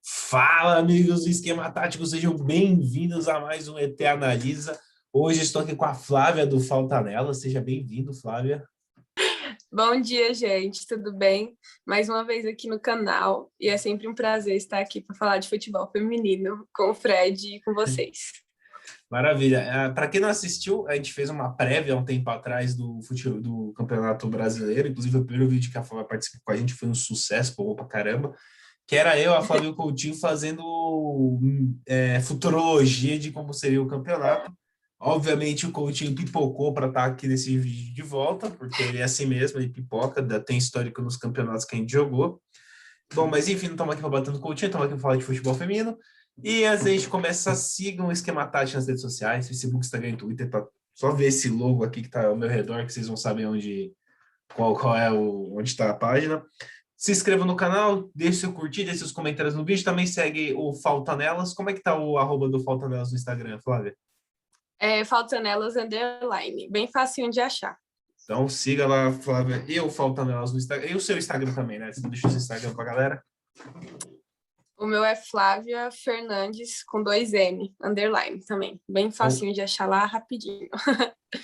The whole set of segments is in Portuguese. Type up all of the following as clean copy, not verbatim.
Fala, amigos do Esquema Tático, sejam bem-vindos a mais um ET Analisa. Hoje estou aqui com a Flávia do Falta Nela. Seja bem-vindo, Flávia. Bom dia, gente, tudo bem? Mais uma vez aqui no canal e é sempre um prazer estar aqui para falar de futebol feminino com o Fred e com vocês. Maravilha. Para quem não assistiu, a gente fez uma prévia há um tempo atrás do Campeonato Brasileiro. Inclusive, o primeiro vídeo que a Flávia participou com a gente foi um sucesso, pô, pra caramba. Que era eu, a Flávia e o Coutinho fazendo futurologia de como seria o campeonato. Obviamente, o Coutinho pipocou para estar aqui nesse vídeo de volta, porque ele é assim mesmo, ele pipoca, tem histórico nos campeonatos que a gente jogou. Bom, mas enfim, não estamos aqui para bater no Coutinho, estamos aqui para falar de futebol feminino. E antes a gente começa, sigam o Esquema Tático nas redes sociais, Facebook, Instagram e Twitter, para só ver esse logo aqui que está ao meu redor, que vocês vão saber onde está a página. Se inscreva no canal, deixe seu curtir, deixe seus comentários no vídeo. Também segue o Falta Nelas. Como é que tá o @ do Falta Nelas no Instagram, Flávia? Falta Nelas _, bem facinho de achar. Então siga lá, Flávia, e o Falta Nelas no Instagram. E o seu Instagram também, né? Você não deixa o seu Instagram pra galera? O meu é Flávia Fernandes com 2 N, _ também. Bem facinho de achar lá, rapidinho.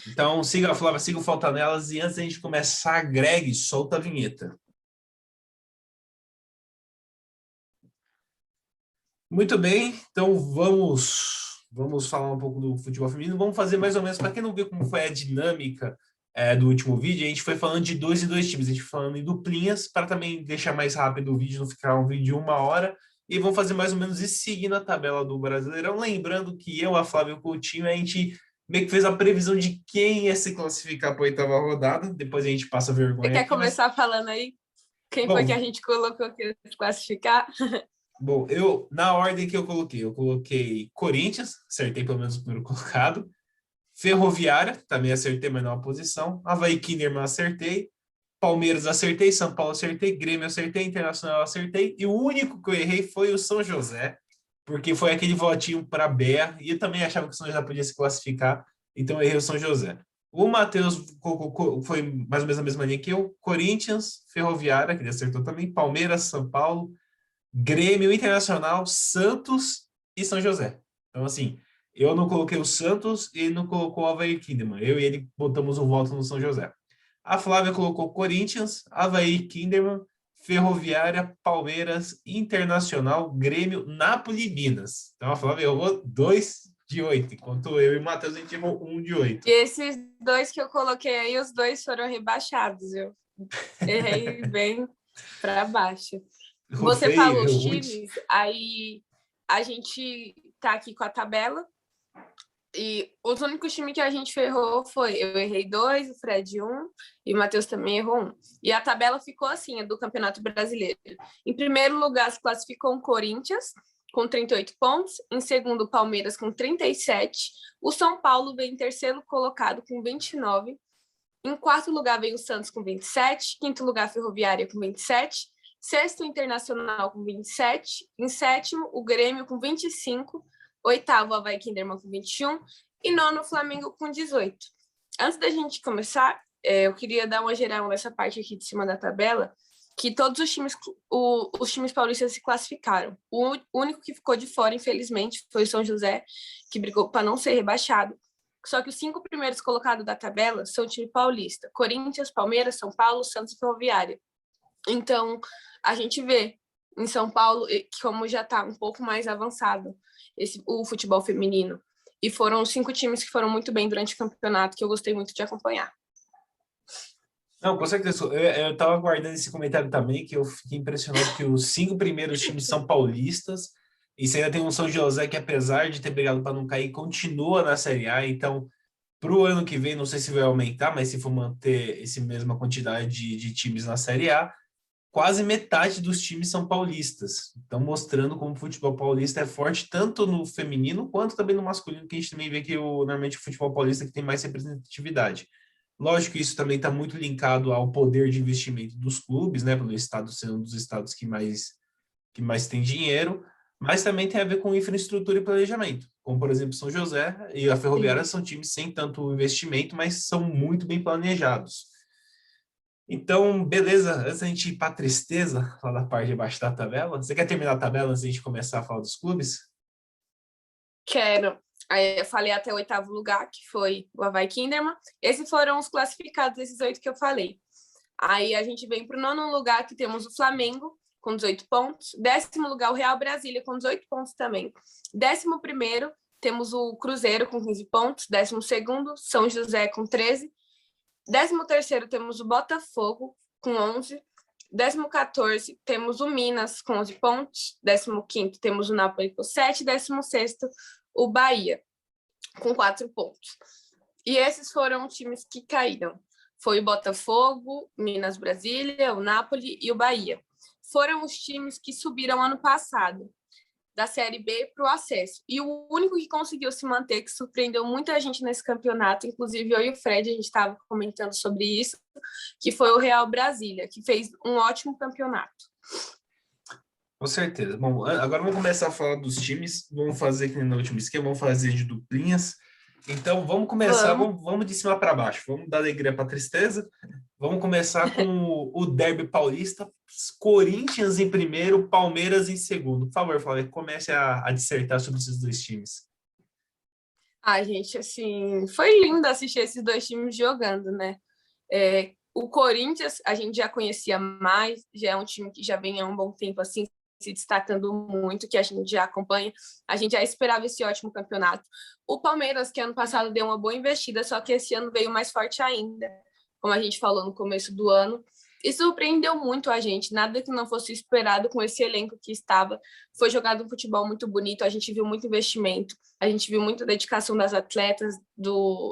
Então siga a Flávia, siga o Falta Nelas. E antes da gente começar, Greg, solta a vinheta. Muito bem, então vamos falar um pouco do futebol feminino. Vamos fazer mais ou menos, para quem não viu como foi a dinâmica do último vídeo, a gente foi falando de 2 e 2 times, a gente foi falando em duplinhas, para também deixar mais rápido o vídeo, não ficar um vídeo de 1 hora, e vamos fazer mais ou menos isso seguindo a tabela do Brasileirão. Lembrando que eu, a Flávia e o Coutinho, a gente meio que fez a previsão de quem ia se classificar para a 8ª rodada, depois a gente passa vergonha. Você quer começar falando aí? Quem foi que a gente colocou que ia se classificar? Bom, na ordem que eu coloquei Corinthians, acertei pelo menos o primeiro colocado, Ferroviária, também acertei, mas não a posição, Avaí Kinderman acertei, Palmeiras acertei, São Paulo acertei, Grêmio acertei, Internacional acertei, e o único que eu errei foi o São José, porque foi aquele votinho para Bé, e eu também achava que o São José podia se classificar, então eu errei o São José. O Matheus foi mais ou menos a mesma linha que eu, Corinthians, Ferroviária, que ele acertou também, Palmeiras, São Paulo, Grêmio, Internacional, Santos e São José. Então, assim, eu não coloquei o Santos e ele não colocou o Avaí Kinderman. Eu e ele botamos o voto no São José. A Flávia colocou Corinthians, Avaí Kinderman, Ferroviária, Palmeiras, Internacional, Grêmio, Napoli e Minas. Então, a Flávia errou 2 de 8, enquanto eu e o Matheus a gente errou 1 de 8. E esses 2 que eu coloquei aí, os 2 foram rebaixados. Eu errei bem para baixo. Você falou os times, aí a gente tá aqui com a tabela e os únicos times que a gente errou foi eu errei 2, o Fred 1 e o Matheus também errou 1. E a tabela ficou assim, a do Campeonato Brasileiro. Em primeiro lugar se classificou o Corinthians com 38 pontos, em segundo o Palmeiras com 37, o São Paulo veio em terceiro colocado com 29, em quarto lugar veio o Santos com 27, quinto lugar a Ferroviária com 27, sexto, Internacional com 27. Em sétimo, o Grêmio com 25. Oitavo, Avaí Kinderman com 21. E nono, Flamengo com 18. Antes da gente começar, eu queria dar uma geral nessa parte aqui de cima da tabela, que todos os times paulistas se classificaram. O único que ficou de fora, infelizmente, foi o São José, que brigou para não ser rebaixado. Só que os 5 primeiros colocados da tabela são o time paulista: Corinthians, Palmeiras, São Paulo, Santos e Ferroviária. Então, a gente vê em São Paulo como já está um pouco mais avançado o futebol feminino. E foram os 5 times que foram muito bem durante o campeonato, que eu gostei muito de acompanhar. Não, com certeza. Eu estava aguardando esse comentário também, que eu fiquei impressionado que os 5 primeiros times são paulistas, e você ainda tem um São José que, apesar de ter brigado para não cair, continua na Série A. Então, para o ano que vem, não sei se vai aumentar, mas se for manter essa mesma quantidade de times na Série A, quase metade dos times são paulistas. Então, mostrando como o futebol paulista é forte, tanto no feminino quanto também no masculino, que a gente também vê que normalmente o futebol paulista que tem mais representatividade. Lógico que isso também está muito linkado ao poder de investimento dos clubes, né, pelo estado sendo um dos estados que mais tem dinheiro, mas também tem a ver com infraestrutura e planejamento, como, por exemplo, São José e a Ferroviária são times sem tanto investimento, mas são muito bem planejados. Então, beleza, antes da gente ir para a tristeza, lá da parte de baixo da tabela, você quer terminar a tabela antes da gente começar a falar dos clubes? Quero. Aí eu falei até o 8º lugar, que foi o Avaí Kinderman. Esses foram os classificados, esses 8 que eu falei. Aí a gente vem para o 9º lugar, que temos o Flamengo, com 18 pontos. 10º lugar, o Real Brasília, com 18 pontos também. 11º, temos o Cruzeiro, com 15 pontos. 12º, São José, com 13. 13º, temos o Botafogo, com 11. 14º, temos o Minas, com 11 pontos. 15º, temos o Napoli, com 7. 16º, o Bahia, com 4 pontos. E esses foram os times que caíram. Foi o Botafogo, Minas Brasília, o Napoli e o Bahia. Foram os times que subiram ano passado, da Série B para o acesso. E o único que conseguiu se manter, que surpreendeu muita gente nesse campeonato, inclusive eu e o Fred, a gente estava comentando sobre isso, que foi o Real Brasília, que fez um ótimo campeonato. Com certeza. Bom, agora vamos começar a falar dos times. Vamos fazer que nem no último esquema, vamos fazer de duplinhas. Então, vamos começar, vamos de cima para baixo. Vamos dar alegria para tristeza. Vamos começar com o Derby Paulista. Corinthians em primeiro, Palmeiras em segundo. Por favor, Flávio, comece a dissertar sobre esses dois times. Gente, assim, foi lindo assistir esses dois times jogando, né? O Corinthians, a gente já conhecia mais, já é um time que já vem há um bom tempo, assim, se destacando muito, que a gente já acompanha, a gente já esperava esse ótimo campeonato. O Palmeiras, que ano passado deu uma boa investida, só que esse ano veio mais forte ainda, como a gente falou no começo do ano, e surpreendeu muito a gente, nada que não fosse esperado com esse elenco que estava. Foi jogado um futebol muito bonito, a gente viu muito investimento, a gente viu muita dedicação das atletas,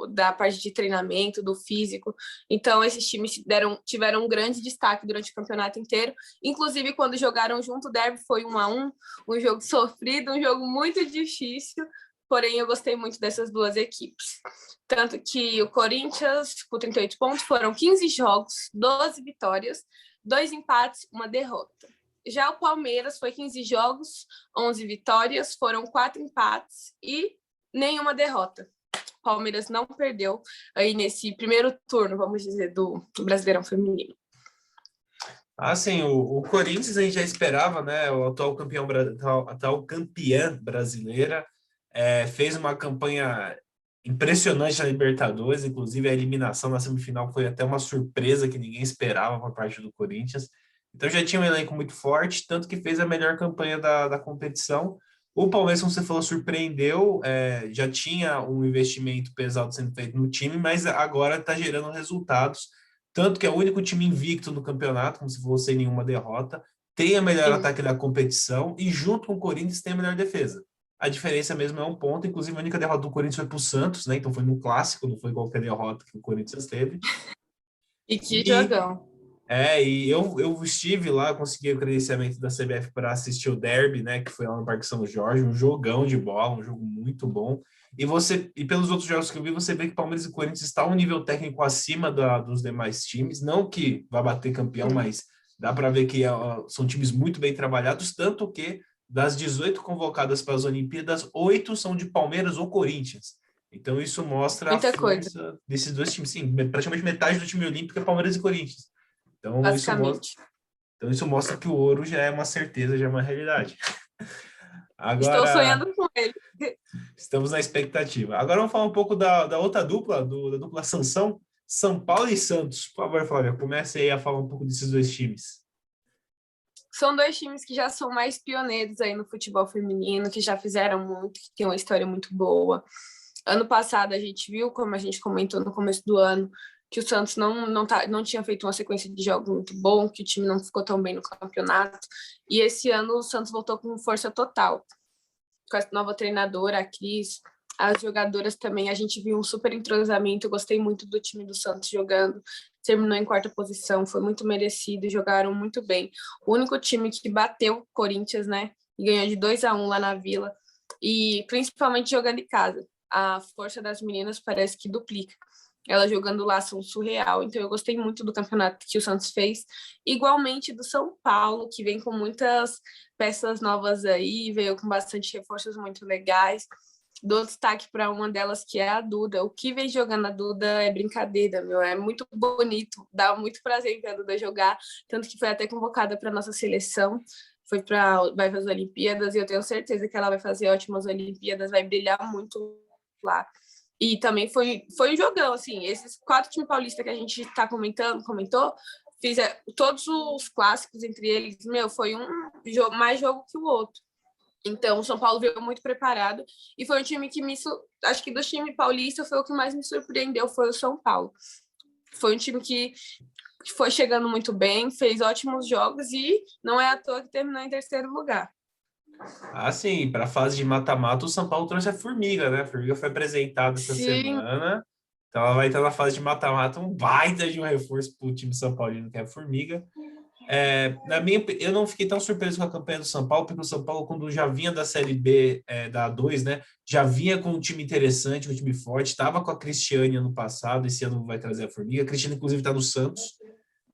da parte de treinamento, do físico. Então, esses times tiveram um grande destaque durante o campeonato inteiro. Inclusive, quando jogaram junto, o derby foi 1-1, um jogo sofrido, um jogo muito difícil, porém eu gostei muito dessas duas equipes. Tanto que o Corinthians, com 38 pontos, foram 15 jogos, 12 vitórias, 2 empates, 1 derrota. Já o Palmeiras foi 15 jogos, 11 vitórias, foram 4 empates e nenhuma derrota. O Palmeiras não perdeu aí nesse primeiro turno, vamos dizer, do Brasileirão Feminino. Sim, o Corinthians a gente já esperava, né? O atual campeã brasileira, fez uma campanha impressionante na Libertadores, inclusive a eliminação na semifinal foi até uma surpresa que ninguém esperava por parte do Corinthians. Então já tinha um elenco muito forte, tanto que fez a melhor campanha da competição. O Palmeiras, como você falou, surpreendeu, já tinha um investimento pesado sendo feito no time, mas agora está gerando resultados, tanto que é o único time invicto no campeonato, como se fosse sem nenhuma derrota, tem a melhor ataque da competição e junto com o Corinthians tem a melhor defesa. A diferença mesmo é um ponto, inclusive a única derrota do Corinthians foi para o Santos, né? Então foi no clássico, não foi qualquer derrota que o Corinthians teve. E que jogão. E eu estive lá, consegui o credenciamento da CBF para assistir o Derby, né? Que foi lá no Parque São Jorge, um jogão de bola, um jogo muito bom. E pelos outros jogos que eu vi, você vê que Palmeiras e Corinthians está um nível técnico acima dos demais times. Não que vá bater campeão, mas dá para ver que são times muito bem trabalhados, tanto que das 18 convocadas para as Olimpíadas, 8 são de Palmeiras ou Corinthians. Então, isso mostra muita a força desses dois times. Sim, praticamente metade do time olímpico é Palmeiras e Corinthians. Então, isso mostra que o ouro já é uma certeza, já é uma realidade. Agora, estou sonhando com ele. Estamos na expectativa. Agora vamos falar um pouco da outra dupla, da dupla Sansão, São Paulo e Santos. Por favor, Flávia, comece aí a falar um pouco desses dois times. São dois times que já são mais pioneiros aí no futebol feminino, que já fizeram muito, que tem uma história muito boa. Ano passado a gente viu, como a gente comentou no começo do ano, que o Santos não tinha feito uma sequência de jogos muito bom, que o time não ficou tão bem no campeonato. E esse ano o Santos voltou com força total. Com a nova treinadora, a Cris, as jogadoras também, a gente viu um super entrosamento. Eu gostei muito do time do Santos jogando. Terminou em 4ª posição, foi muito merecido, jogaram muito bem. O único time que bateu o Corinthians, né? E ganhou de 2-1 lá na Vila. E principalmente jogando em casa. A força das meninas parece que duplica. Elas jogando lá são surreal. Então eu gostei muito do campeonato que o Santos fez. Igualmente do São Paulo, que vem com muitas peças novas aí, veio com bastante reforços muito legais. dou destaque para uma delas, que é a Duda. O que vem jogando a Duda é brincadeira, meu. É muito bonito, dá muito prazer em ver a Duda jogar, tanto que foi até convocada para nossa seleção. Vai para as Olimpíadas, e eu tenho certeza que ela vai fazer ótimas Olimpíadas, vai brilhar muito lá. E também foi um jogão, assim, esses 4 times paulistas que a gente comentou, todos os clássicos entre eles, meu, foi um jogo, mais jogo que o outro. Então, o São Paulo veio muito preparado e foi um time que acho que do time paulista foi o que mais me surpreendeu, foi o São Paulo. Foi um time que foi chegando muito bem, fez ótimos jogos e não é à toa que terminou em terceiro lugar. Ah, sim, para a fase de mata-mata, o São Paulo trouxe a Formiga, né? A Formiga foi apresentada essa semana, então ela vai estar na fase de mata-mata, um baita de um reforço para o time São Paulino, que é a Formiga. Eu não fiquei tão surpreso com a campanha do São Paulo, porque o São Paulo, quando já vinha da Série B, da A2, né, já vinha com um time interessante, um time forte, estava com a Cristiane ano passado, esse ano vai trazer a Formiga. A Cristiane, inclusive, está no Santos.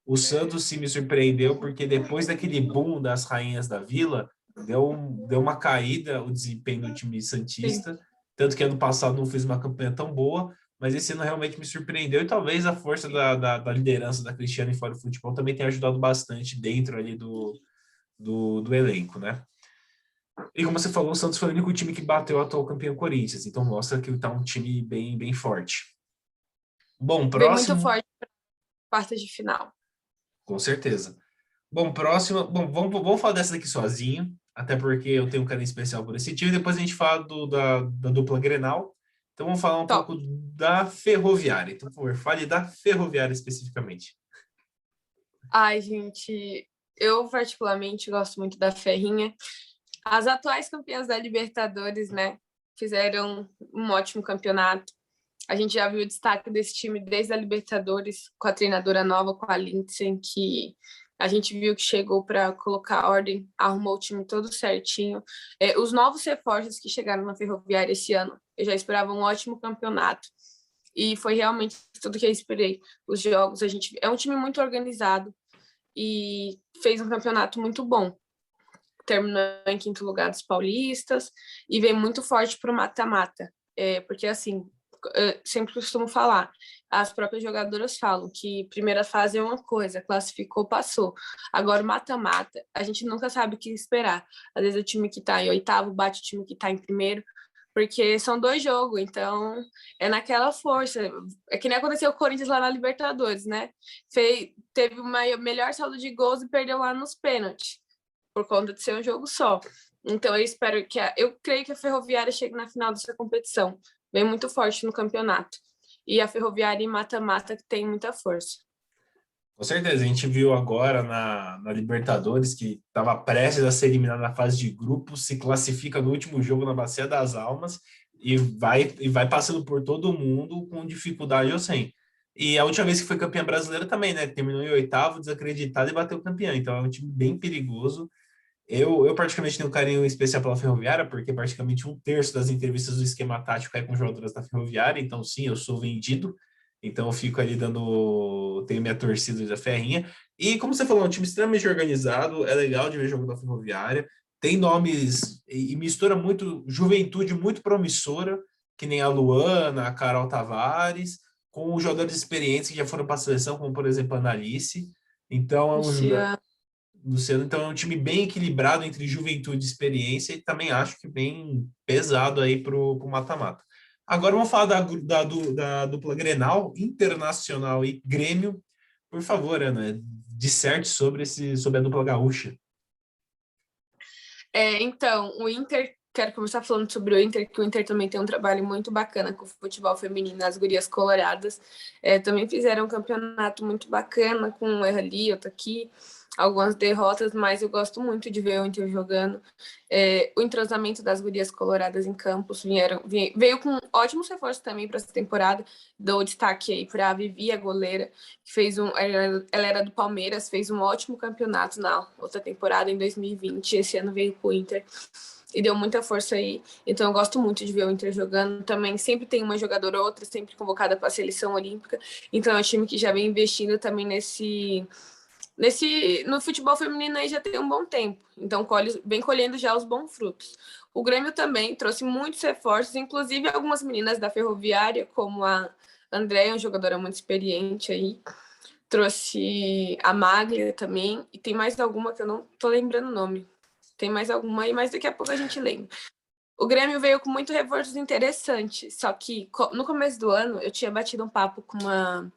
O Santos sim me surpreendeu, porque depois daquele boom das Rainhas da Vila, deu uma caída o desempenho do time santista, sim. Tanto que ano passado não fez uma campanha tão boa, mas esse ano realmente me surpreendeu, e talvez a força da liderança da Cristiane fora do futebol também tenha ajudado bastante dentro ali do elenco, né? E como você falou, o Santos foi o único time que bateu o atual campeão Corinthians, então mostra que está um time bem, bem forte. Bom, próximo... Bem muito forte para quartas de final. Com certeza. Bom, próximo... Bom, vamos falar dessa daqui sozinho, até porque eu tenho um carinho especial por esse time, depois a gente fala da dupla Grenal. Então vamos falar um pouco da Ferroviária. Então, por favor, fale da Ferroviária especificamente. Ai, gente, eu particularmente gosto muito da Ferrinha. As atuais campeãs da Libertadores, né, fizeram um ótimo campeonato. A gente já viu o destaque desse time desde a Libertadores, com a treinadora nova, com a Lindsay, que a gente viu que chegou para colocar ordem, arrumou o time todo certinho. Os novos reforços que chegaram na Ferroviária esse ano, eu já esperava um ótimo campeonato. E foi realmente tudo que eu esperei. Os jogos, é um time muito organizado e fez um campeonato muito bom. Terminou em 5º lugar dos paulistas e vem muito forte para o mata-mata. Porque, assim, sempre costumo falar, as próprias jogadoras falam que primeira fase é uma coisa, classificou, passou. Agora, mata-mata, a gente nunca sabe o que esperar. Às vezes o time que está em 8º bate o time que está em 1º, porque são 2 jogos, então é naquela força. É que nem aconteceu com o Corinthians lá na Libertadores, né? Teve o melhor saldo de gols e perdeu lá nos pênaltis, por conta de ser um jogo só. Então eu creio que a Ferroviária chegue na final dessa competição. Vem muito forte no campeonato. E a Ferroviária em mata-mata tem muita força. Com certeza, a gente viu agora na Libertadores, que estava prestes a ser eliminada na fase de grupos, se classifica no último jogo na Bacia das Almas e vai passando por todo mundo com dificuldade ou sem. E a última vez que foi campeã brasileira também, né? Terminou em 8º, desacreditado, e bateu campeã. Então é um time bem perigoso. Eu particularmente tenho um carinho especial pela Ferroviária, porque praticamente 1/3 das entrevistas do esquema tático é com jogadoras da Ferroviária. Então, sim, eu sou vendido. Então eu fico ali tenho minha torcida da Ferrinha. E como você falou, é um time extremamente organizado, é legal de ver jogo da Ferroviária, tem nomes e mistura muito juventude muito promissora, que nem a Luana, a Carol Tavares, com jogadores experientes que já foram para a seleção, como por exemplo a Analice. Então Luciano, então é um time bem equilibrado entre juventude e experiência, e também acho que bem pesado aí pro mata-mata. Agora vamos falar da dupla Grenal, Internacional e Grêmio. Por favor, Ana, disserte sobre a dupla gaúcha. Então, o Inter, quero começar falando sobre o Inter, que o Inter também tem um trabalho muito bacana com o futebol feminino, as gurias coloradas. Também fizeram um campeonato muito bacana com o Erli, eu tô aqui, algumas derrotas, mas eu gosto muito de ver o Inter jogando. O entrosamento das gurias coloradas em campos veio com ótimos reforços também para essa temporada. Dou destaque aí para a Vivi, a goleira, que ela era do Palmeiras, fez um ótimo campeonato na outra temporada, em 2020. Esse ano veio para o Inter e deu muita força aí. Então eu gosto muito de ver o Inter jogando. Também sempre tem uma jogadora ou outra, sempre convocada para a seleção olímpica. Então é um time que já vem investindo também No futebol feminino aí já tem um bom tempo, então vem colhendo já os bons frutos. O Grêmio também trouxe muitos reforços, inclusive algumas meninas da Ferroviária, como a Andréia, uma jogadora muito experiente aí, trouxe a Maglia também, e tem mais alguma que eu não tô lembrando o nome. Tem mais alguma aí, mas daqui a pouco a gente lembra. O Grêmio veio com muito reforços interessantes, só que no começo do ano eu tinha batido um papo com uma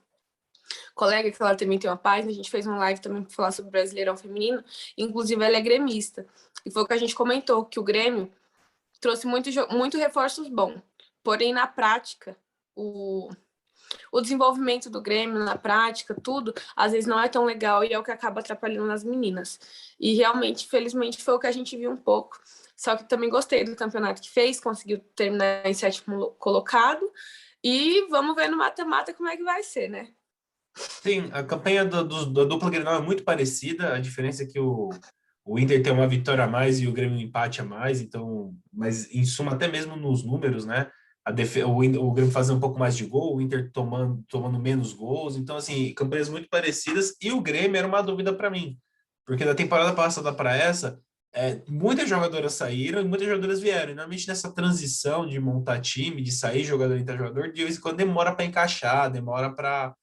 colega, que ela também tem uma página, a gente fez uma live também para falar sobre o Brasileirão Feminino, inclusive ela é gremista. E foi o que a gente comentou, que o Grêmio trouxe muito reforços bons. Porém, na prática, o desenvolvimento do Grêmio, na prática, tudo, às vezes não é tão legal e é o que acaba atrapalhando nas meninas. E realmente, felizmente, foi o que a gente viu um pouco. Só que também gostei do campeonato que fez, conseguiu terminar em 7º colocado. E vamos ver no mata-mata como é que vai ser, né? Sim, a campanha da dupla Grenal é muito parecida, a diferença é que o Inter tem uma vitória a mais e o Grêmio um empate a mais, então, mas em suma, até mesmo nos números, né? O Grêmio fazendo um pouco mais de gol, o Inter tomando menos gols, então, assim, campanhas muito parecidas, e o Grêmio era uma dúvida para mim, porque da temporada passada para essa, muitas jogadoras saíram e muitas jogadoras vieram, e normalmente nessa transição de montar time, de sair jogador e entrar jogador, de vez em quando demora para encaixar, demora para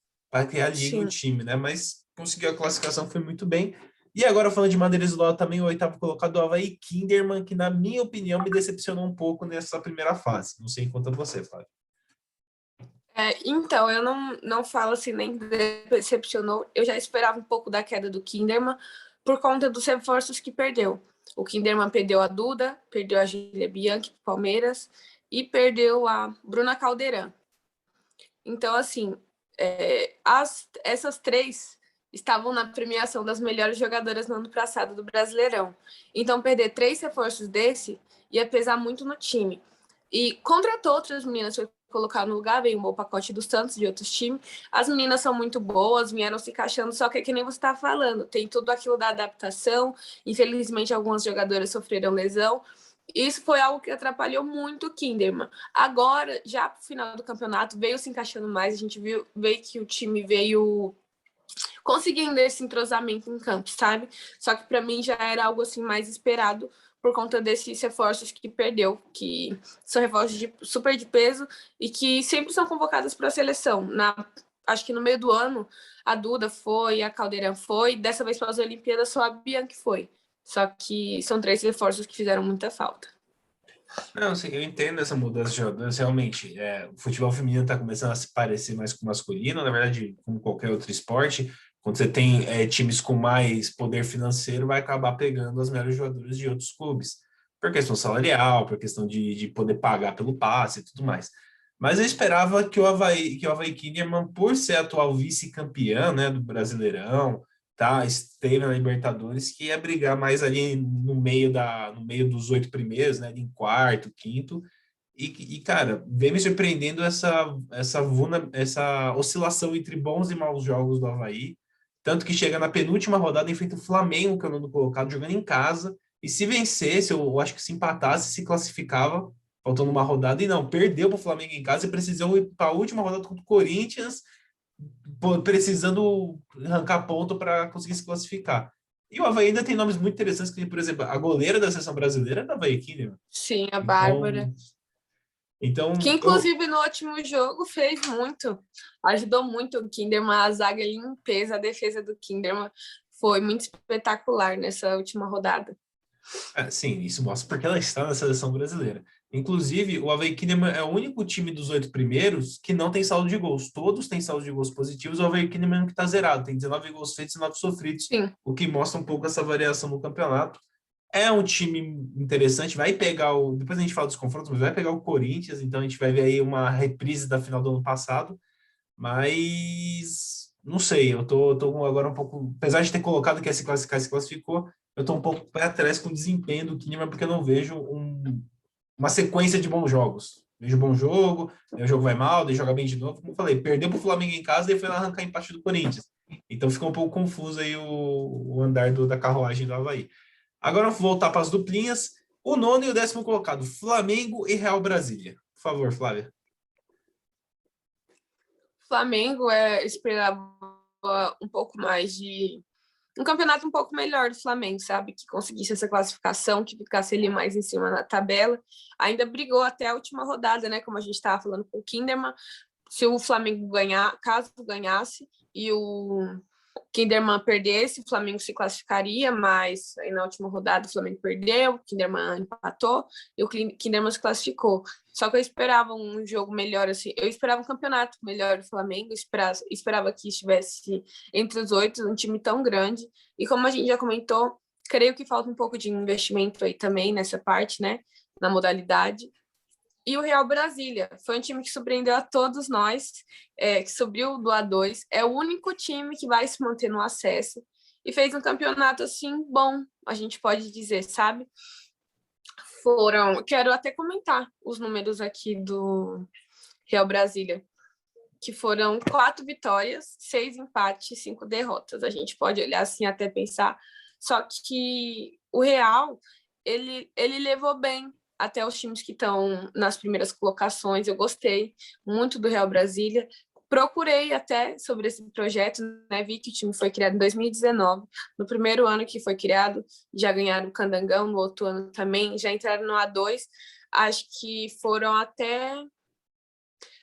criar liga o Sim. time, né? Mas conseguiu a classificação, foi muito bem. E agora, falando de maneira isolada, também o oitavo colocado, o Avaí Kinderman, que, na minha opinião, me decepcionou um pouco nessa primeira fase. Não sei quanto a você, Flávio. Então, eu não falo assim, nem decepcionou. Eu já esperava um pouco da queda do Kinderman por conta dos reforços que perdeu. O Kinderman perdeu a Duda, perdeu a Júlia Bianchi pro Palmeiras e perdeu a Bruna Caldeirão. Então, assim, essas três estavam na premiação das melhores jogadoras no ano passado do Brasileirão. Então, perder 3 reforços desse ia pesar muito no time. E contratou outras meninas, foi colocar no lugar, veio um bom pacote dos Santos, de outros times. As meninas são muito boas, vieram se encaixando, só que nem você está falando, tem tudo aquilo da adaptação. Infelizmente, algumas jogadoras sofreram lesão. Isso foi algo que atrapalhou muito o Kinderman. Agora, já pro final do campeonato, veio se encaixando mais, a gente veio que o time veio conseguindo esse entrosamento em campo, sabe? Só que para mim já era algo assim mais esperado por conta desses reforços que perdeu, que são reforços super de peso e que sempre são convocadas para a seleção. Acho que no meio do ano a Duda foi, a Caldeirão foi, dessa vez para as Olimpíadas só a Bianchi foi. Só que são 3 reforços que fizeram muita falta. Não, assim, eu entendo essa mudança de jogadores, realmente. O futebol feminino está começando a se parecer mais com o masculino, na verdade, como qualquer outro esporte. Quando você tem times com mais poder financeiro, vai acabar pegando as melhores jogadoras de outros clubes, por questão salarial, por questão de poder pagar pelo passe e tudo mais. Mas eu esperava que o Avaí Kinderman, por ser atual vice-campeão, né, do Brasileirão, tá, esteve na Libertadores, que ia brigar mais ali no meio dos 8 primeiros, né, em quarto, quinto, cara, vem me surpreendendo essa oscilação entre bons e maus jogos do Avaí, tanto que chega na penúltima rodada, enfrenta o Flamengo, que é o nono colocado, jogando em casa, e se vencesse, eu acho que se empatasse, se classificava, faltando uma rodada, e não, perdeu para o Flamengo em casa e precisou ir para a última rodada contra o Corinthians, precisando arrancar ponto para conseguir se classificar. E o Avaí ainda tem nomes muito interessantes, que, por exemplo, a goleira da seleção brasileira é da Avaí Kinderman. Sim, a Então, Bárbara. Que, eu, inclusive, no último jogo fez muito. Ajudou muito o Kinderman, a zaga limpeza, a defesa do Kinderman foi muito espetacular nessa última rodada. sim, isso mostra porque ela está na seleção brasileira. Inclusive, o Avaí Kinderman é o único time dos 8 primeiros que não tem saldo de gols. Todos têm saldo de gols positivos, o Avaí Kinderman que está zerado, tem 19 gols feitos e 9 sofridos, Sim. o que mostra um pouco essa variação no campeonato. É um time interessante, vai pegar depois a gente fala dos confrontos, mas vai pegar o Corinthians, então a gente vai ver aí uma reprise da final do ano passado, mas não sei, eu tô agora um pouco, apesar de ter colocado que ia se classificar, se classificou, eu tô um pouco pé atrás com o desempenho do Kinneman, porque eu não vejo uma sequência de bons jogos. Vejo bom jogo, aí o jogo vai mal, daí joga bem de novo, como eu falei, perdeu pro Flamengo em casa e foi lá arrancar empate do Corinthians. Então ficou um pouco confuso aí o andar da carruagem do Avaí. Agora vamos voltar para as duplinhas. O nono e o 10º colocado, Flamengo e Real Brasília. Por favor, Flávia. Flamengo esperava um pouco mais de um campeonato um pouco melhor do Flamengo, sabe? Que conseguisse essa classificação, que ficasse ali mais em cima na tabela. Ainda brigou até a última rodada, né? Como a gente estava falando com o Kinderman. Se o Flamengo ganhar, caso ganhasse, e o Kinderman perdesse, o Flamengo se classificaria, mas aí na última rodada o Flamengo perdeu, o Kinderman empatou e o Kinderman se classificou. Só que eu esperava um jogo melhor, assim, eu esperava um campeonato melhor do Flamengo, esperava que estivesse entre os 8, um time tão grande. E como a gente já comentou, creio que falta um pouco de investimento aí também nessa parte, né, na modalidade. E o Real Brasília foi um time que surpreendeu a todos nós, que subiu do A2, é o único time que vai se manter no acesso e fez um campeonato assim bom, a gente pode dizer, sabe? Quero até comentar os números aqui do Real Brasília, que foram 4 vitórias, 6 empates, 5 derrotas. A gente pode olhar assim até pensar, só que o Real, ele levou bem até os times que estão nas primeiras colocações. Eu gostei muito do Real Brasília. Procurei até sobre esse projeto, né? Vi que o time foi criado em 2019. No primeiro ano que foi criado, já ganharam o Candangão, no outro ano também, já entraram no A2. Acho que foram até,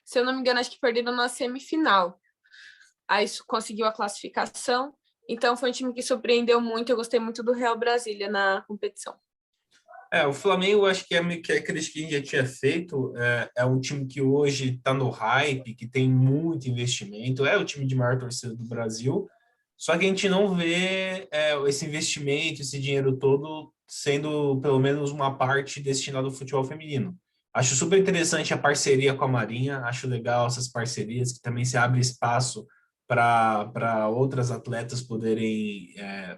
se eu não me engano, acho que perderam na semifinal. Aí conseguiu a classificação. Então foi um time que surpreendeu muito. Eu gostei muito do Real Brasília na competição. O Flamengo, acho que é meio que aqueles que a gente já tinha feito, é um time que hoje está no hype, que tem muito investimento, é o time de maior torcida do Brasil, só que a gente não vê esse investimento, esse dinheiro todo sendo pelo menos uma parte destinada ao futebol feminino. Acho super interessante a parceria com a Marinha, acho legal essas parcerias, que também se abre espaço para outras atletas poderem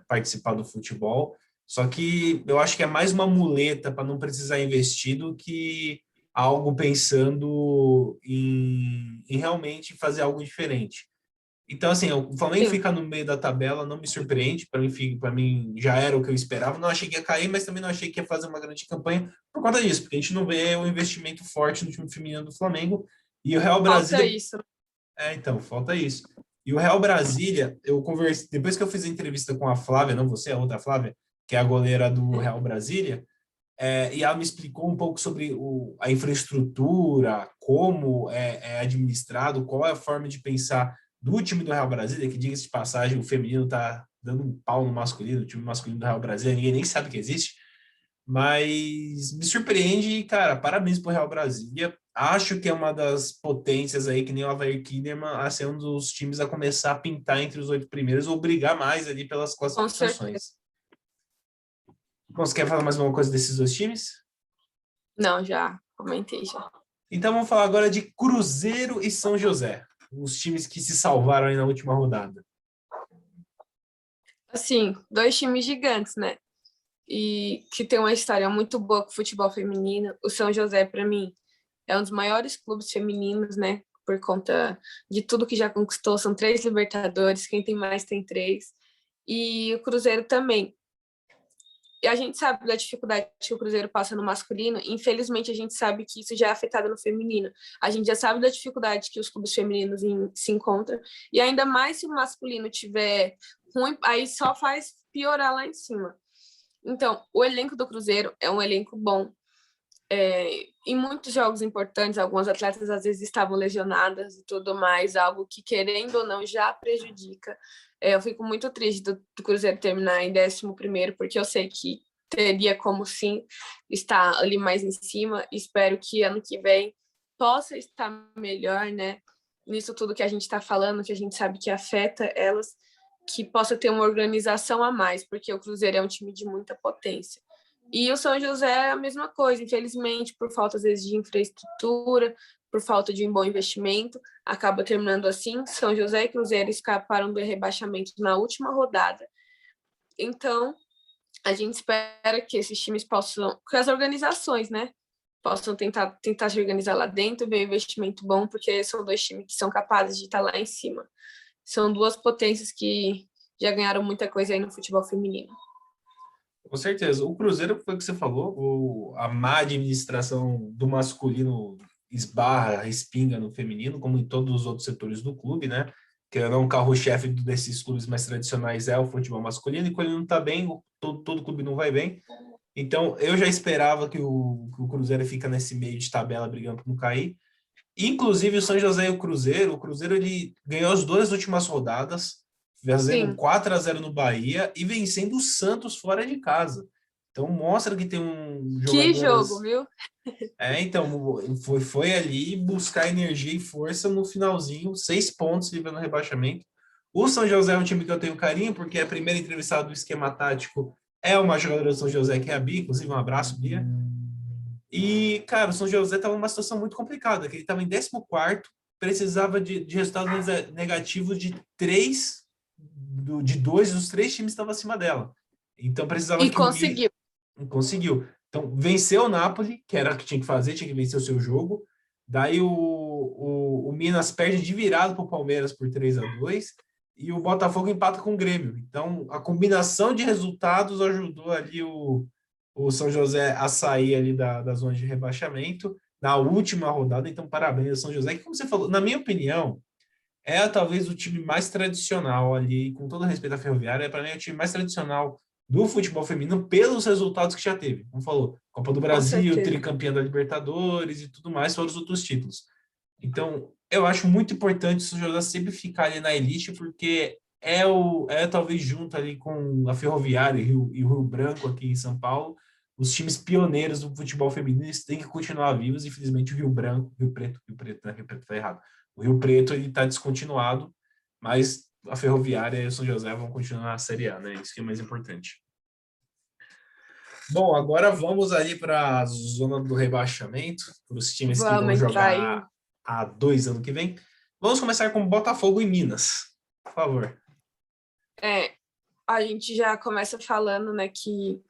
participar do futebol. Só que eu acho que é mais uma muleta para não precisar investir do que algo pensando em realmente fazer algo diferente. Então, assim, o Flamengo Sim. fica no meio da tabela, não me surpreende. Para mim já era o que eu esperava. Não achei que ia cair, mas também não achei que ia fazer uma grande campanha por conta disso, porque a gente não vê um investimento forte no time feminino do Flamengo. E o Real Falta Brasília. isso. Então, falta isso. E o Real Brasília, eu conversei, depois que eu fiz a entrevista com a Flávia, não você, a outra Flávia, que é a goleira do Real Brasília, e ela me explicou um pouco sobre a infraestrutura, como é administrado, qual é a forma de pensar do time do Real Brasília, que, diga-se de passagem, o feminino está dando um pau no masculino, o time masculino do Real Brasília, ninguém nem sabe que existe, mas me surpreende, cara, parabéns pro Real Brasília. Acho que é uma das potências aí, que nem o Avair Kinderman, a ser um dos times a começar a pintar entre os 8 primeiros ou brigar mais ali pelas Com certeza. classificações. Bom, você quer falar mais alguma coisa desses 2 times? Não, já comentei já. Então vamos falar agora de Cruzeiro e São José, os times que se salvaram aí na última rodada. Assim, 2 times gigantes, né? E que tem uma história muito boa com o futebol feminino. O São José, para mim, é um dos maiores clubes femininos, né? Por conta de tudo que já conquistou. São 3 Libertadores, quem tem mais tem 3. E o Cruzeiro também. E a gente sabe da dificuldade que o Cruzeiro passa no masculino, infelizmente a gente sabe que isso já é afetado no feminino. A gente já sabe da dificuldade que os clubes femininos se encontram, e ainda mais se o masculino tiver ruim, aí só faz piorar lá em cima. Então, o elenco do Cruzeiro é um elenco bom. Em muitos jogos importantes, algumas atletas às vezes estavam lesionadas e tudo mais, algo que, querendo ou não, já prejudica. Eu fico muito triste do Cruzeiro terminar em 11º, porque eu sei que teria como sim estar ali mais em cima. Espero que ano que vem possa estar melhor, né? Nisso tudo que a gente está falando, que a gente sabe que afeta elas, que possa ter uma organização a mais, porque o Cruzeiro é um time de muita potência. E o São José é a mesma coisa, infelizmente, por falta, às vezes, de infraestrutura, por falta de um bom investimento, acaba terminando assim. São José e Cruzeiro escaparam do rebaixamento na última rodada. Então, a gente espera que esses times possam, que as organizações, né, possam tentar se organizar lá dentro, ver um investimento bom, porque são 2 times que são capazes de estar lá em cima. São 2 potências que já ganharam muita coisa aí no futebol feminino. Com certeza. O Cruzeiro, foi o que você falou, a má administração do masculino esbarra, respinga no feminino, como em todos os outros setores do clube, né? querendo ou não, o carro-chefe desses clubes mais tradicionais é o futebol masculino, e quando ele não tá bem, todo clube não vai bem. Então, eu já esperava que o Cruzeiro fica nesse meio de tabela brigando para não cair. Inclusive, o São José e o Cruzeiro ele ganhou as 2 últimas rodadas, fazendo Sim. 4-0 no Bahia e vencendo o Santos fora de casa. Então, mostra que tem Que jogo, jogadoras. viu? Então, foi ali buscar energia e força no finalzinho, 6 pontos livrando o rebaixamento. O São José é um time que eu tenho carinho, porque a primeira entrevistada do esquema tático é uma jogadora do São José, que é a Bia, inclusive um abraço, Bia. E, cara, o São José estava numa situação muito complicada, que ele estava em 14º, precisava de resultados negativos de 3, de 2 dos 3 times estavam acima dela. Então precisava E que o Milan conseguiu. conseguiu. Então venceu o Napoli, que era o que tinha que fazer, tinha que vencer o seu jogo. Daí o Minas perde de virada para o Palmeiras por 3-2 e o Botafogo empata com o Grêmio. Então a combinação de resultados ajudou ali o São José a sair ali da zona de rebaixamento na última rodada. Então, parabéns ao São José, que, como você falou, na minha opinião, é talvez o time mais tradicional ali, com todo respeito à Ferroviária, para mim é o time mais tradicional do futebol feminino pelos resultados que já teve. Como falou, Copa do Com Brasil, certeza. tricampeã da Libertadores e tudo mais, fora os outros títulos. Então, eu acho muito importante o São José sempre ficar ali na elite, porque é talvez junto ali com a Ferroviária e o Rio Branco aqui em São Paulo, os times pioneiros do futebol feminino, eles têm que continuar vivos. Infelizmente, o Rio Branco, Rio Preto, né? Rio Preto tá errado. O Rio Preto ele está descontinuado, mas a Ferroviária e o São José vão continuar na Série A, né? Isso que é mais importante. Bom, agora vamos ali para a zona do rebaixamento, para os times que Vamos vão entrar aí. jogar a 2 ano que vem. Vamos começar com Botafogo e Minas, por favor. A gente já começa falando, né, que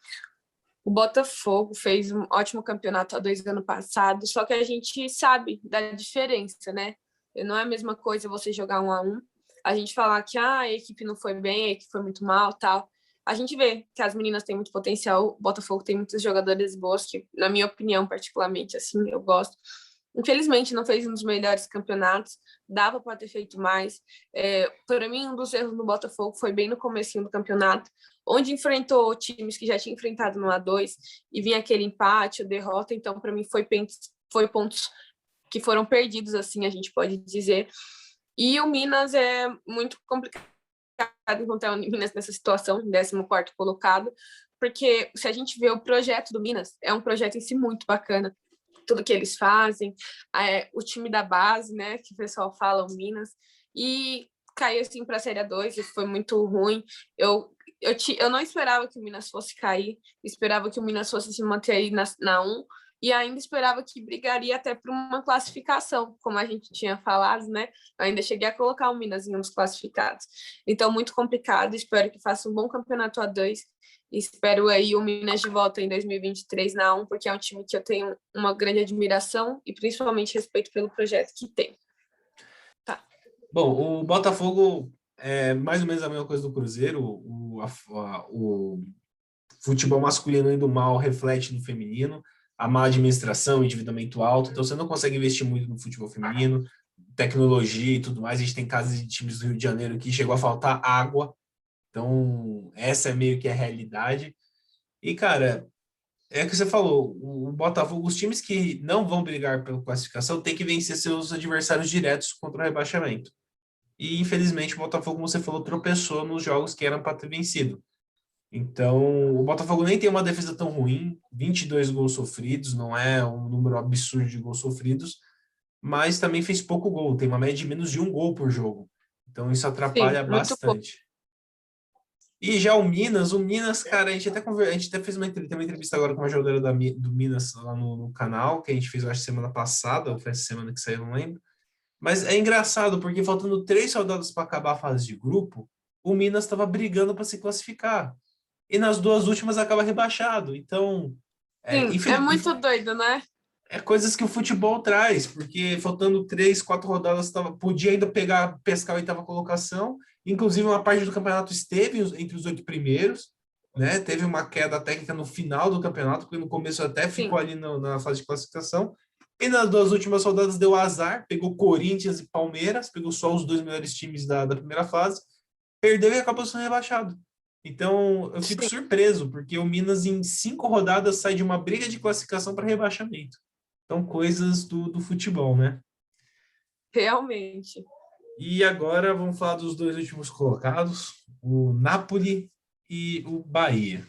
o Botafogo fez um ótimo campeonato há 2 anos passados, só que a gente sabe da diferença, né? Não é a mesma coisa você jogar 1-1, a gente falar que a equipe não foi bem, a equipe foi muito mal, tal. A gente vê que as meninas têm muito potencial, o Botafogo tem muitos jogadores boas, que, na minha opinião, particularmente, assim, eu gosto. Infelizmente, não fez um dos melhores campeonatos, dava para ter feito mais. Para mim, um dos erros no Botafogo foi bem no comecinho do campeonato, onde enfrentou times que já tinha enfrentado no A2 e vinha aquele empate, a derrota. Então, para mim, foi pontos que foram perdidos, assim, a gente pode dizer. E o Minas é muito complicado encontrar o Minas nessa situação, 14º colocado, porque se a gente vê o projeto do Minas, é um projeto em si muito bacana. Tudo que eles fazem, o time da base, né, que o pessoal fala, o Minas, e caiu assim para a Série 2 e foi muito ruim. Eu não esperava que o Minas fosse cair, esperava que o Minas fosse se manter aí na 1, e ainda esperava que brigaria até por uma classificação, como a gente tinha falado, né? Eu ainda cheguei a colocar o Minas em um dos classificados. Então, muito complicado, espero que faça um bom campeonato A2. Espero aí o Minas de volta em 2023 na 1, porque é um time que eu tenho uma grande admiração e principalmente respeito pelo projeto que tem. Tá. Bom, o Botafogo é mais ou menos a mesma coisa do Cruzeiro. O futebol masculino indo mal reflete no feminino, a má administração, endividamento alto, então você não consegue investir muito no futebol feminino, tecnologia e tudo mais. A gente tem casos de times do Rio de Janeiro que chegou a faltar água, então essa é meio que a realidade. E, cara, é o que você falou, o Botafogo, os times que não vão brigar pela classificação têm que vencer seus adversários diretos contra o rebaixamento. E, infelizmente, o Botafogo, como você falou, tropeçou nos jogos que eram para ter vencido. Então, o Botafogo nem tem uma defesa tão ruim, 22 gols sofridos, não é um número absurdo de gols sofridos, mas também fez pouco gol, tem uma média de menos de 1 gol por jogo. Então, isso Sim, atrapalha muito bom. bastante. E já o Minas, cara, a gente até fez tem uma entrevista agora com uma jogadora do Minas lá no canal, que a gente fez, eu acho, semana passada, ou foi essa semana que saiu, não lembro. Mas é engraçado, porque faltando 3 rodadas para acabar a fase de grupo, o Minas estava brigando para se classificar. E nas 2 últimas acaba rebaixado. Então, Sim, é muito doido, né? é coisas que o futebol traz, porque faltando 3, 4 rodadas, podia ainda pescar a oitava colocação. Inclusive, uma parte do campeonato esteve entre os 8 primeiros, né? Teve uma queda técnica no final do campeonato, porque no começo até ficou Sim. ali na fase de classificação. E nas 2 últimas rodadas deu azar, pegou Corinthians e Palmeiras, pegou só os 2 melhores times da primeira fase, perdeu e acabou sendo rebaixado. Então, eu fico Sim, surpreso, porque o Minas, em 5 rodadas, sai de uma briga de classificação para rebaixamento. Então, coisas do futebol, né? realmente. E agora vamos falar dos 2 últimos colocados, o Napoli e o Bahia,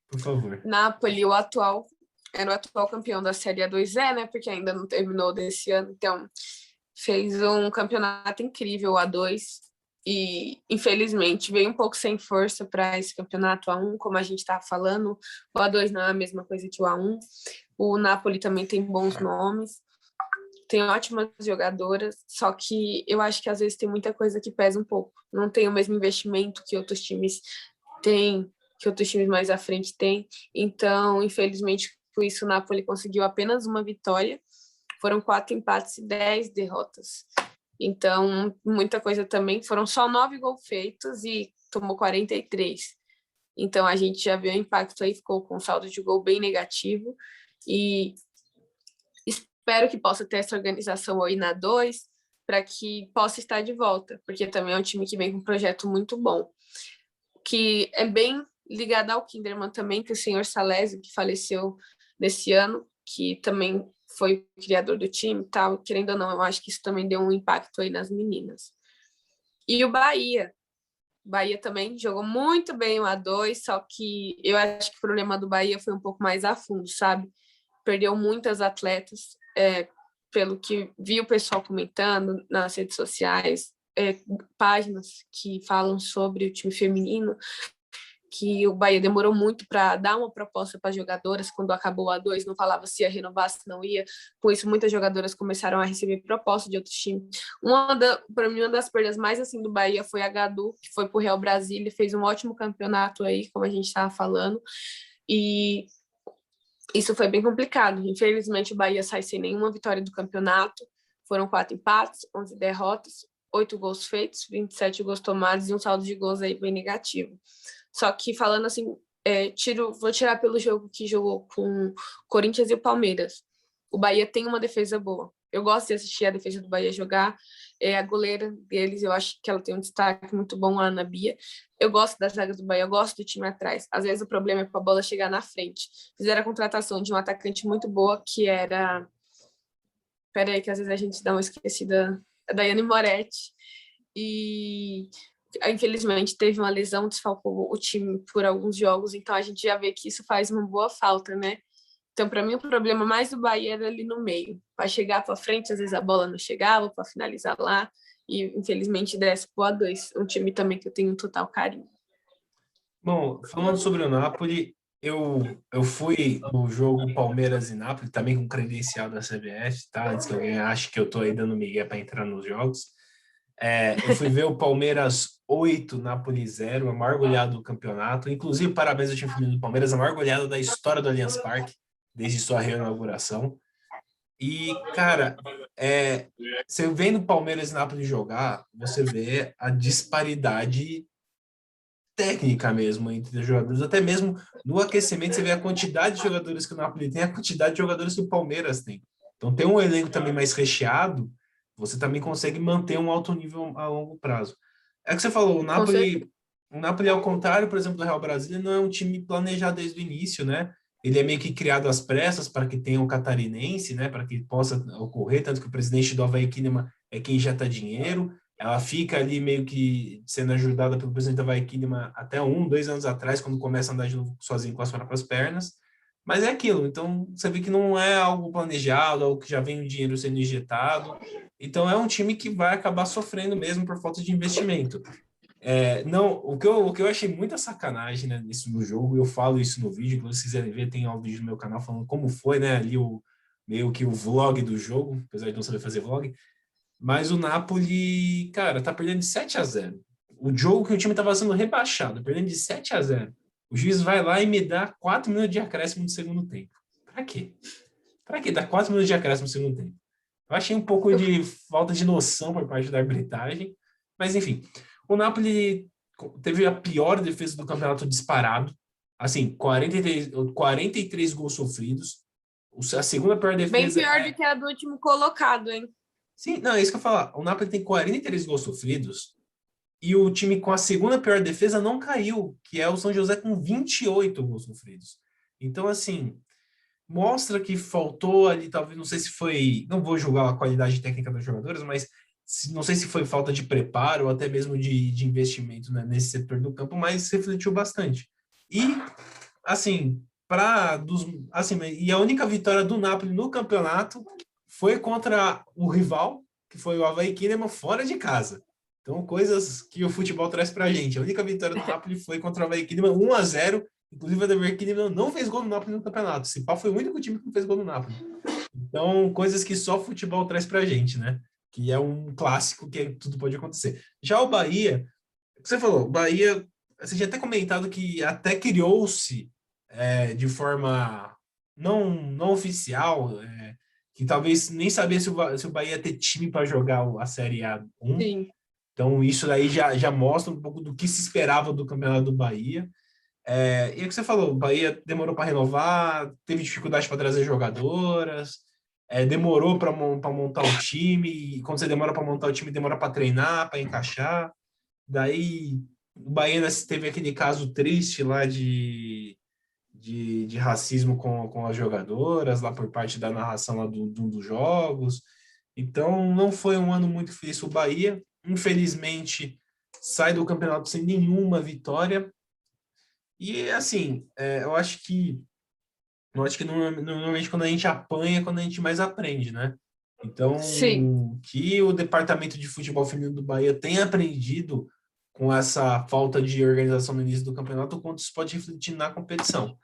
por favor. Napoli, era o atual campeão da Série A2E, né? Porque ainda não terminou desse ano, então fez um campeonato incrível, o A2, e infelizmente veio um pouco sem força para esse campeonato A1, como a gente estava falando. O A2 não é a mesma coisa que o A1. O Napoli também tem bons nomes, tem ótimas jogadoras, só que eu acho que às vezes tem muita coisa que pesa um pouco. Não tem o mesmo investimento que outros times têm, que outros times mais à frente têm. Então, infelizmente, por isso o Napoli conseguiu apenas uma vitória. Foram 4 empates e 10 derrotas. Então, muita coisa também. Foram só 9 gols feitos e tomou 43. Então, a gente já viu o impacto aí, ficou com um saldo de gol bem negativo. E espero que possa ter essa organização aí na 2 para que possa estar de volta, porque também é um time que vem com um projeto muito bom, que é bem ligado ao Kinderman também, que o senhor Salésio, que faleceu nesse ano, que também foi o criador do time, tal, querendo ou não, eu acho que isso também deu um impacto aí nas meninas. E o Bahia também jogou muito bem o A2, só que eu acho que o problema do Bahia foi um pouco mais a fundo, sabe? Perdeu muitas atletas, pelo que vi o pessoal comentando nas redes sociais, páginas que falam sobre o time feminino, que o Bahia demorou muito para dar uma proposta para as jogadoras. Quando acabou a 2, não falava se ia renovar, se não ia. Com isso, muitas jogadoras começaram a receber propostas de outros times. Para mim, uma das perdas mais assim do Bahia foi a Gadu, que foi para o Real Brasília, fez um ótimo campeonato aí, como a gente estava falando, e isso foi bem complicado. Infelizmente, o Bahia sai sem nenhuma vitória do campeonato. Foram 4 empates, 11 derrotas, 8 gols feitos, 27 gols tomados e um saldo de gols aí bem negativo. Só que falando assim, vou tirar pelo jogo que jogou com Corinthians e o Palmeiras. O Bahia tem uma defesa boa. Eu gosto de assistir a defesa do Bahia jogar. A goleira deles, eu acho que ela tem um destaque muito bom, a Ana Bia. Eu gosto das zagas do Bahia, eu gosto do time atrás. Às vezes o problema é para a bola chegar na frente. Fizeram a contratação de um atacante muito boa, que era... Peraí, que às vezes a gente dá uma esquecida. A Daiane Moretti. E infelizmente teve uma lesão, desfalcou o time por alguns jogos, então a gente já vê que isso faz uma boa falta, né? Então, para mim, o problema mais do Bahia era ali no meio. Para chegar para frente, às vezes a bola não chegava, para finalizar lá, e infelizmente desce para o A2, um time também que eu tenho um total carinho. Bom, falando sobre o Napoli, eu fui no jogo Palmeiras e Napoli, também com credencial da CBF, tá? Antes que alguém ache que eu tô aí dando migué para entrar nos jogos. Eu fui ver o Palmeiras 8, Napoli 0, a maior goleada do campeonato. Inclusive, parabéns ao time feminino do Palmeiras, a maior goleada da história do Allianz Parque, desde sua reinauguração. E, cara, você vendo o Palmeiras e Napoli jogar, você vê a disparidade técnica mesmo entre os jogadores. Até mesmo no aquecimento, você vê a quantidade de jogadores que o Napoli tem, a quantidade de jogadores que o Palmeiras tem. Então, tem um elenco também mais recheado, você também consegue manter um alto nível a longo prazo. É o que você falou, o Napoli, ao contrário, por exemplo, do Real Brasília, não é um time planejado desde o início, né? Ele é meio que criado às pressas para que tenha um catarinense, né? Para que possa ocorrer, tanto que o presidente do Avaí Kinema é quem injeta dinheiro. Ela fica ali meio que sendo ajudada pelo presidente da Avaí Kinema até 2 anos atrás, quando começa a andar de novo sozinho com as próprias pernas. Mas é aquilo, então você vê que não é algo planejado, algo que já vem o dinheiro sendo injetado. Então é um time que vai acabar sofrendo mesmo por falta de investimento. Não, o que eu achei muita sacanagem, né, no jogo, eu falo isso no vídeo, inclusive se quiserem ver, tem um vídeo no meu canal falando como foi, né, ali meio que o vlog do jogo, apesar de não saber fazer vlog, mas o Napoli, cara, tá perdendo de 7-0. O jogo que o time tava sendo rebaixado, perdendo de 7-0. O juiz vai lá e me dá 4 minutos de acréscimo no segundo tempo. Pra quê? Pra quê? Dá 4 minutos de acréscimo no segundo tempo. Eu achei um pouco de falta de noção por parte da arbitragem, mas enfim. O Napoli teve a pior defesa do campeonato disparado. Assim, 43 gols sofridos. A segunda pior Bem defesa pior do que a do último colocado, hein? Sim, não, é isso que eu ia falar. O Napoli tem 43 gols sofridos e o time com a segunda pior defesa não caiu, que é o São José com 28 gols sofridos. Então, assim, mostra que faltou ali, talvez, não sei se foi, não vou julgar a qualidade técnica dos jogadores, mas não sei se foi falta de preparo ou até mesmo de investimento, né, nesse setor do campo, mas refletiu bastante. E, assim, e a única vitória do Napoli no campeonato foi contra o rival, que foi o Avaí Kinema, fora de casa. Então, coisas que o futebol traz pra gente. A única vitória do Napoli foi contra o Avaí Kinema, 1-0. Inclusive, o Ademir Kinema não fez gol no Napoli no campeonato. Esse pau foi o único time que não fez gol no Napoli. Então, coisas que só o futebol traz pra gente, né? Que é um clássico que tudo pode acontecer. Já o Bahia, você falou, o Bahia, você tinha até comentado que até criou-se de forma não oficial, que talvez nem sabia se o Bahia ia ter time para jogar a Série A1. Sim. Então, isso aí já mostra um pouco do que se esperava do Campeonato do Bahia. E é o que você falou, o Bahia demorou para renovar, teve dificuldade para trazer jogadoras, demorou para montar o time, e quando você demora para montar o time, demora para treinar, para encaixar. Daí o Bahia ainda teve aquele caso triste lá de racismo com as jogadoras, lá por parte da narração lá dos jogos. Então, não foi um ano muito feliz o Bahia. Infelizmente, sai do campeonato sem nenhuma vitória. E, assim, eu acho que normalmente quando a gente apanha é quando a gente mais aprende, né? Sim. Então, que o departamento de futebol feminino do Bahia tenha aprendido com essa falta de organização no início do campeonato, o quanto isso pode refletir na competição.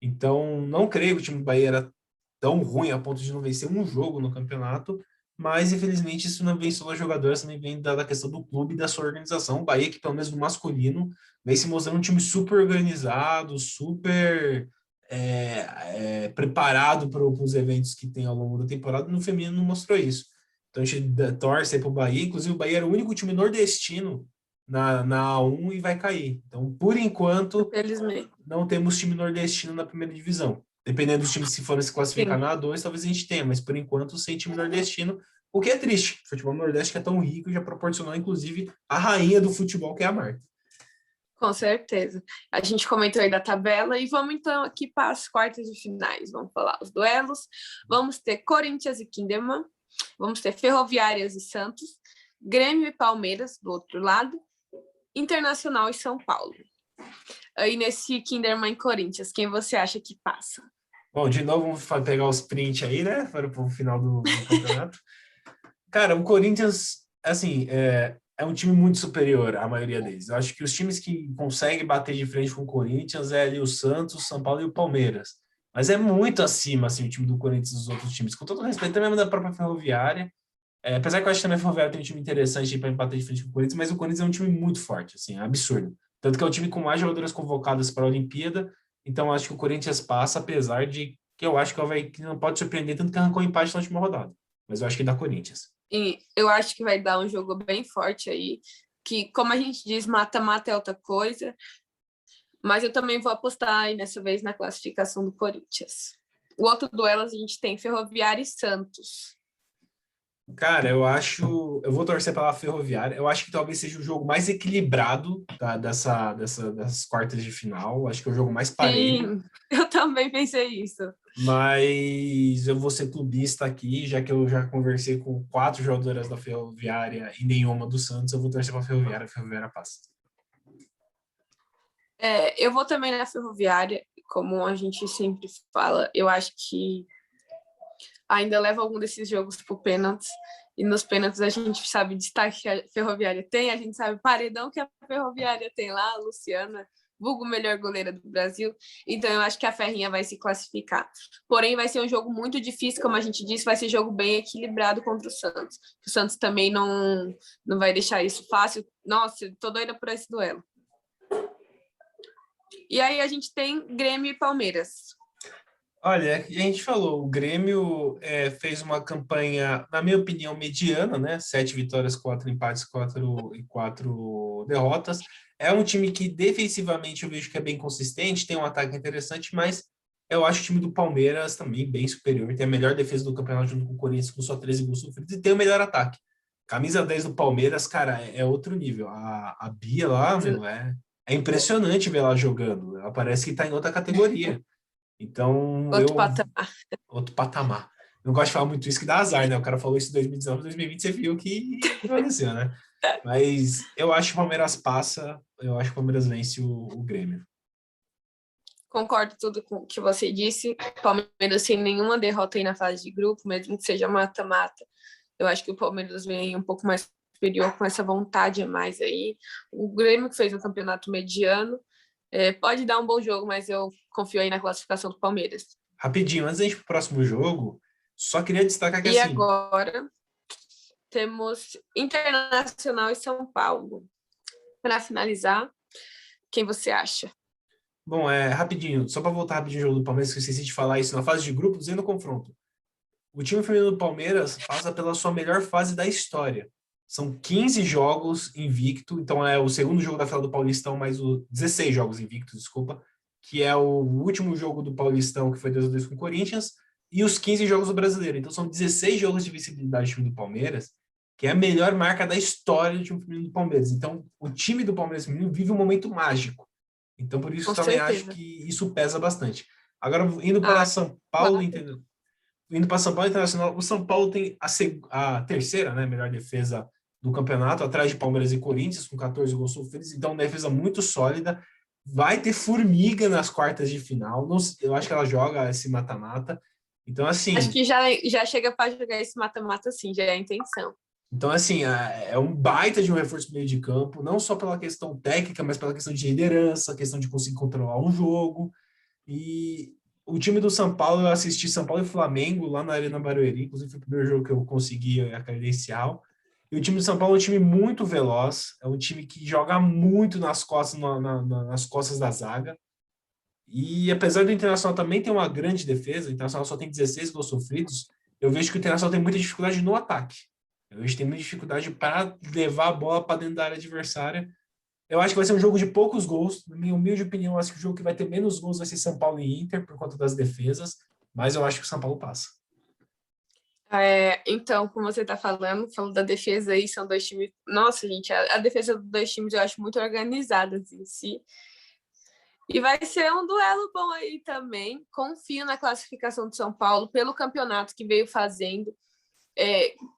Então, não creio que o time do Bahia era tão ruim a ponto de não vencer um jogo no campeonato, mas infelizmente isso não vem só das jogadoras, também vem da questão do clube e da sua organização. O Bahia, que pelo menos no masculino, vem se mostrando um time super organizado, super preparado para os eventos que tem ao longo da temporada. No feminino não mostrou isso. Então a gente torce para o Bahia, inclusive o Bahia era o único time nordestino na A1 e vai cair. Então, por enquanto, Infelizmente. não temos time nordestino na primeira divisão. Dependendo dos times, se forem se classificar Sim. na A2, talvez a gente tenha, mas por enquanto sem time nordestino, o que é triste. O futebol nordeste que é tão rico e já proporcionou, inclusive, a rainha do futebol, que é a Marta. Com certeza. A gente comentou aí da tabela e vamos então aqui para as quartas de finais. Vamos falar os duelos. Vamos ter Corinthians e Kinderman. Vamos ter Ferroviárias e Santos. Grêmio e Palmeiras, do outro lado. Internacional e São Paulo. Aí nesse Kinderman e Corinthians, quem você acha que passa? Bom, de novo, vamos pegar os prints aí, né? Para o final do campeonato. Cara, o Corinthians, assim, é um time muito superior à maioria deles. Eu acho que os times que conseguem bater de frente com o Corinthians é ali o Santos, o São Paulo e o Palmeiras. Mas é muito acima, assim, o time do Corinthians dos outros times. Com todo respeito, também da própria Ferroviária. Apesar que eu acho que também a Ferroviária tem um time interessante para bater de frente com o Corinthians, mas o Corinthians é um time muito forte, assim, é absurdo. Tanto que é o time com mais jogadoras convocadas para a Olimpíada. Então, eu acho que o Corinthians passa, apesar de que eu acho que o Avaí não pode surpreender, tanto que arrancou empate na última rodada. Mas eu acho que dá Corinthians. E eu acho que vai dar um jogo bem forte aí, que, como a gente diz, mata-mata é outra coisa, mas eu também vou apostar aí dessa vez na classificação do Corinthians. O outro duelo a gente tem Ferroviária e Santos. Cara, eu vou torcer pela Ferroviária. Eu acho que talvez seja o jogo mais equilibrado dessas quartas de final. Acho que é o jogo mais parelho. Sim, eu também pensei isso. Mas eu vou ser clubista aqui, já que eu já conversei com 4 jogadoras da Ferroviária e nenhuma do Santos. Eu vou torcer para a Ferroviária passa. Eu vou também na Ferroviária, como a gente sempre fala. Eu acho que ainda leva algum desses jogos por pênaltis. E nos pênaltis a gente sabe o destaque que a Ferroviária tem, a gente sabe o paredão que a Ferroviária tem lá, a Luciana, vulgo melhor goleira do Brasil. Então eu acho que a Ferrinha vai se classificar. Porém, vai ser um jogo muito difícil, como a gente disse, vai ser jogo bem equilibrado contra o Santos. O Santos também não vai deixar isso fácil. Nossa, tô doida por esse duelo. E aí a gente tem Grêmio e Palmeiras. Olha, a gente falou, o Grêmio fez uma campanha, na minha opinião, mediana, né? 7 vitórias, 4 empates, 4 derrotas. É um time que defensivamente eu vejo que é bem consistente, tem um ataque interessante, mas Eu acho o time do Palmeiras também bem superior, tem a melhor defesa do campeonato junto com o Corinthians, com só 13 gols sofridos, e tem o melhor ataque. Camisa 10 do Palmeiras, cara, é outro nível. A Bia lá, meu, é impressionante ver ela jogando. Ela parece que tá em outra categoria. Então, Outro patamar. outro patamar. Não gosto de falar muito isso, que dá azar, né? O cara falou isso em 2019, 2020, você viu que aconteceu, né? Mas eu acho que o Palmeiras passa, eu acho que o Palmeiras vence o Grêmio. Concordo tudo com o que você disse. Palmeiras sem nenhuma derrota aí na fase de grupo, mesmo que seja mata-mata. Eu acho que o Palmeiras vem um pouco mais superior, com essa vontade a mais aí. O Grêmio, que fez um campeonato mediano, pode dar um bom jogo, mas eu confio aí na classificação do Palmeiras. Rapidinho, antes da gente ir pro próximo jogo, só queria destacar que E assim... agora temos Internacional e São Paulo. Para finalizar, quem você acha? Bom, rapidinho, só para voltar rapidinho ao jogo do Palmeiras, que eu esqueci de falar isso, na fase de grupos e no confronto. O time feminino do Palmeiras passa pela sua melhor fase da história. São 15 jogos invicto, então é o segundo jogo da final do Paulistão, mais 16 jogos invictos, desculpa, que é o último jogo do Paulistão, que foi 2-2 com o Corinthians, e os 15 jogos do Brasileiro. Então são 16 jogos de visibilidade do time do Palmeiras, que é a melhor marca da história do time feminino do Palmeiras. Então o time do Palmeiras feminino vive um momento mágico. Então por isso Com também certeza. acho que isso pesa bastante. Agora, indo para São Paulo, entendeu? Indo para São Paulo Internacional, o São Paulo tem a terceira, né, melhor defesa do campeonato, atrás de Palmeiras e Corinthians, com 14 gols sofridos, então uma defesa muito sólida. Vai ter formiga nas quartas de final, não, eu acho que ela joga esse mata-mata. Então, assim... Acho que já chega para jogar esse mata-mata, sim, já é a intenção. Então, assim, é um baita de um reforço no meio de campo, não só pela questão técnica, mas pela questão de liderança, questão de conseguir controlar um jogo. E o time do São Paulo, eu assisti São Paulo e Flamengo lá na Arena Barueri, inclusive foi o primeiro jogo que eu consegui a credencial. E o time do São Paulo é um time muito veloz, é um time que joga muito nas costas, nas costas da zaga. E apesar do Internacional também ter uma grande defesa, o Internacional só tem 16 gols sofridos, eu vejo que o Internacional tem muita dificuldade no ataque. Eu vejo que tem muita dificuldade para levar a bola para dentro da área adversária. Eu acho que vai ser um jogo de poucos gols. Na minha humilde opinião, eu acho que o jogo que vai ter menos gols vai ser São Paulo e Inter, por conta das defesas, mas eu acho que o São Paulo passa. Então, como você está falando da defesa aí, são dois times... Nossa, gente, a defesa dos dois times eu acho muito organizada em si. E vai ser um duelo bom aí também. Confio na classificação de São Paulo pelo campeonato que veio fazendo,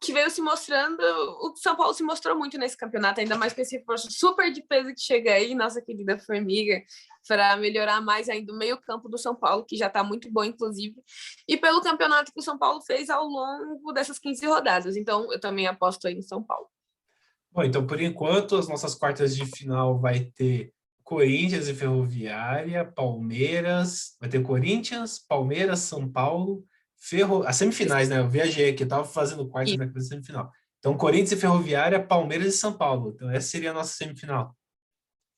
que veio se mostrando. O São Paulo se mostrou muito nesse campeonato, ainda mais com esse reforço super de peso que chega aí, nossa querida Formiga, para melhorar mais ainda o meio-campo do São Paulo, que já está muito bom, inclusive, e pelo campeonato que o São Paulo fez ao longo dessas 15 rodadas. Então, eu também aposto aí em São Paulo. Bom, então, por enquanto, as nossas quartas de final vai ter Corinthians e Ferroviária, Palmeiras, vai ter Corinthians, Palmeiras, São Paulo, as semifinais, né? Eu viajei aqui, eu estava fazendo quartas na semifinal. Então, Corinthians e Ferroviária, Palmeiras e São Paulo. Então, essa seria a nossa semifinal.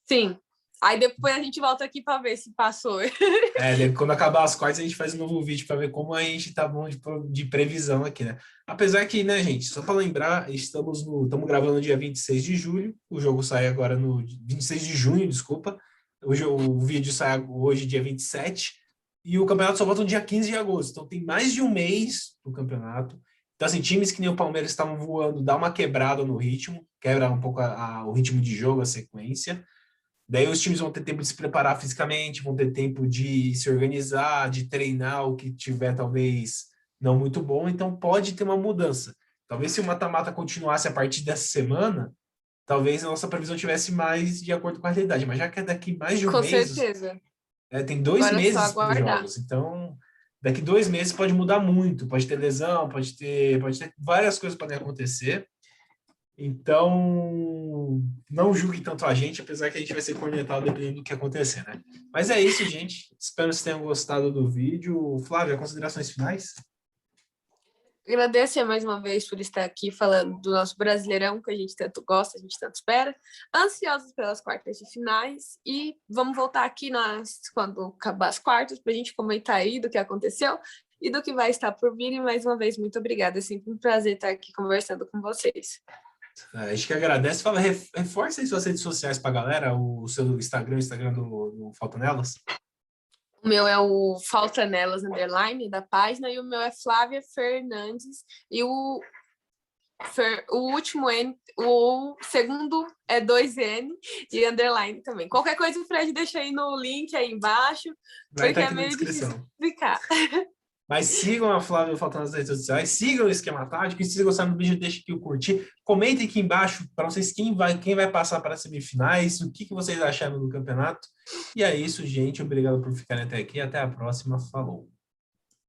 Sim. Aí depois a gente volta aqui para ver se passou. Quando acabar as quartas, a gente faz um novo vídeo para ver como a gente tá bom de previsão aqui, né? Apesar que, né, gente, só para lembrar, estamos gravando no dia 26 de julho, o jogo sai agora no 26 de junho, desculpa. O vídeo sai hoje, dia 27, e o campeonato só volta no dia 15 de agosto. Então tem mais de um mês do campeonato. Então, assim, times que nem o Palmeiras estavam voando, dá uma quebrada no ritmo, quebra um pouco o ritmo de jogo, a sequência. Daí os times vão ter tempo de se preparar fisicamente, vão ter tempo de se organizar, de treinar o que tiver talvez não muito bom, então pode ter uma mudança. Talvez se o mata-mata continuasse a partir dessa semana, talvez a nossa previsão tivesse mais de acordo com a realidade, mas já que é daqui mais de um Com mês, certeza. tem 2 Agora é só meses para os aguardar. jogos, então daqui 2 meses pode mudar muito, pode ter lesão, pode ter várias coisas podem acontecer. Então, não julgue tanto a gente, apesar que a gente vai ser cornetado dependendo do que acontecer, né? Mas é isso, gente. Espero que vocês tenham gostado do vídeo. Flávia, considerações finais? Agradecer mais uma vez por estar aqui falando do nosso Brasileirão, que a gente tanto gosta, a gente tanto espera. Ansiosos pelas quartas de finais. E vamos voltar aqui quando acabar as quartas, para a gente comentar aí do que aconteceu e do que vai estar por vir. E mais uma vez, muito obrigada. É sempre um prazer estar aqui conversando com vocês. A gente que agradece. Fala, reforça aí suas redes sociais para a galera, o seu Instagram, o Instagram do Falta Nelas. O meu é o Falta Nelas, underline, da página, e o meu é Flávia Fernandes, e o último N, o segundo é 2N e underline também. Qualquer coisa o Fred deixa aí no link aí embaixo, Vai porque estar é aqui na meio difícil descrição. explicar. Mas sigam a Flávia Faltando nas redes sociais, sigam o Esquema Tático, e se vocês gostaram do vídeo, deixa aqui o curtir. Comentem aqui embaixo para vocês quem vai passar para as semifinais, o que vocês acharam do campeonato. E é isso, gente. Obrigado por ficarem até aqui. Até a próxima. Falou.